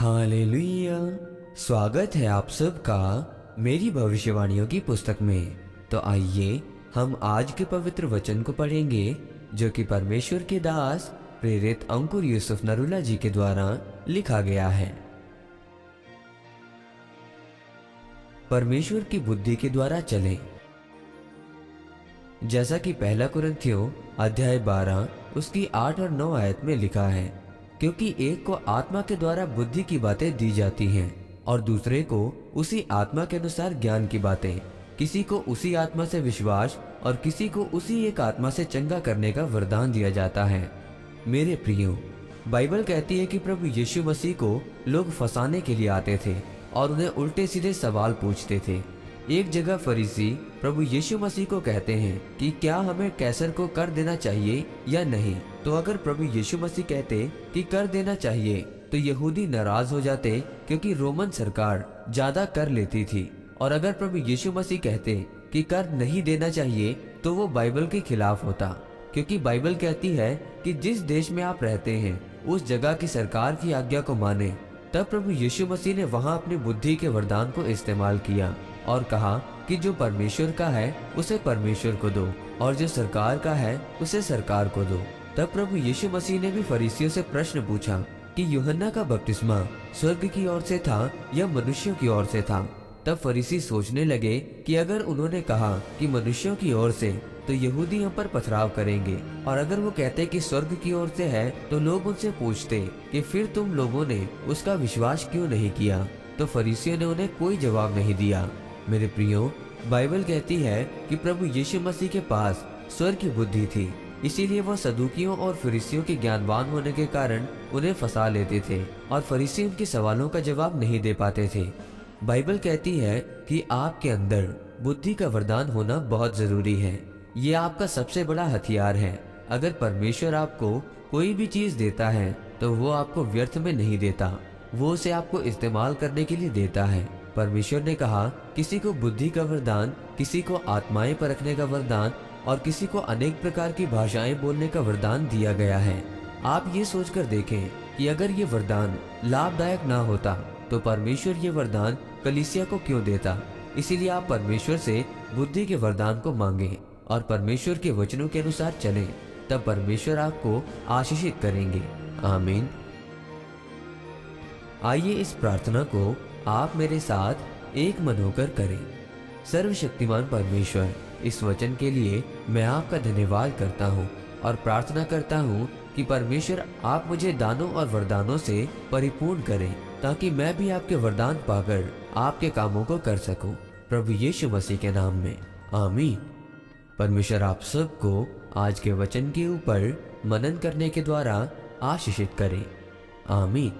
Hallelujah. स्वागत है आप सबका मेरी भविष्यवाणियों की पुस्तक में। तो आइए हम आज के पवित्र वचन को पढ़ेंगे जो कि परमेश्वर के दास प्रेरित अंकुर यूसुफ नरूला जी के द्वारा लिखा गया है। परमेश्वर की बुद्धि के द्वारा चलें। जैसा कि पहला कुरिन्थियों अध्याय 12 उसकी 8 और 9 आयत में लिखा है, क्योंकि एक को आत्मा के द्वारा बुद्धि की बातें दी जाती हैं और दूसरे को उसी आत्मा के अनुसार ज्ञान की बातें, किसी को उसी आत्मा से विश्वास और किसी को उसी एक आत्मा से चंगा करने का वरदान दिया जाता है। मेरे प्रियो, बाइबल कहती है कि प्रभु यीशु मसीह को लोग फंसाने के लिए आते थे और उन्हें उल्टे सीधे सवाल पूछते थे। एक जगह फरीसी प्रभु यीशु मसीह को कहते हैं कि क्या हमें कैसर को कर देना चाहिए या नहीं। तो अगर प्रभु यीशु मसीह कहते कि कर देना चाहिए तो यहूदी नाराज हो जाते, क्योंकि रोमन सरकार ज्यादा कर लेती थी। और अगर प्रभु यीशु मसीह कहते कि कर नहीं देना चाहिए तो वो बाइबल के खिलाफ होता, क्योंकि बाइबल कहती है कि जिस देश में आप रहते हैं उस जगह की सरकार की आज्ञा को माने। तब प्रभु यीशु मसीह ने वहां अपनी बुद्धि के वरदान को इस्तेमाल किया और कहा कि जो परमेश्वर का है उसे परमेश्वर को दो और जो सरकार का है उसे सरकार को दो। तब प्रभु यीशु मसीह ने भी फरीसियों से प्रश्न पूछा कि यूहन्ना का बपतिस्मा स्वर्ग की ओर से था या मनुष्यों की ओर से था। तब फरीसी सोचने लगे कि अगर उन्होंने कहा कि मनुष्यों की ओर से तो यहूदी हम पर पथराव करेंगे, और अगर वो कहते कि स्वर्ग की ओर से है तो लोग उनसे पूछते कि फिर तुम लोगों ने उसका विश्वास क्यों नहीं किया। तो फरीसियों ने उन्हें कोई जवाब नहीं दिया। मेरे प्रियो, बाइबल कहती है कि प्रभु यीशु मसीह के पास स्वर्ग की बुद्धि थी, इसीलिए वह सदूकियों और फरीसियों के ज्ञानवान होने के कारण उन्हें फंसा लेते थे और फरीसी उनके सवालों का जवाब नहीं दे पाते थे। बाइबल कहती है कि आपके अंदर बुद्धि का वरदान होना बहुत जरूरी है। ये आपका सबसे बड़ा हथियार है। अगर परमेश्वर आपको कोई भी चीज देता है तो वो आपको व्यर्थ में नहीं देता, वो उसे आपको इस्तेमाल करने के लिए देता है। परमेश्वर ने कहा किसी को बुद्धि का वरदान, किसी को आत्माएं परखने का वरदान और किसी को अनेक प्रकार की भाषाएं बोलने का वरदान दिया गया है। आप ये सोचकर देखें कि अगर ये वरदान लाभदायक ना होता तो परमेश्वर ये वरदान कलीसिया को क्यों देता। इसीलिए आप परमेश्वर से बुद्धि के वरदान को मांगे और परमेश्वर के वचनों के अनुसार चलें, तब परमेश्वर आपको आशीषित करेंगे। आमीन। आइए इस प्रार्थना को आप मेरे साथ एक मन होकर करें। सर्वशक्तिमान परमेश्वर, इस वचन के लिए मैं आपका धन्यवाद करता हूँ और प्रार्थना करता हूँ कि परमेश्वर आप मुझे दानों और वरदानों से परिपूर्ण करें, ताकि मैं भी आपके वरदान पाकर आपके कामों को कर सकूं। प्रभु यीशु मसीह के नाम में आमीन। परमेश्वर आप सबको आज के वचन के ऊपर मनन करने के द्वारा आशीषित करे। आमीन।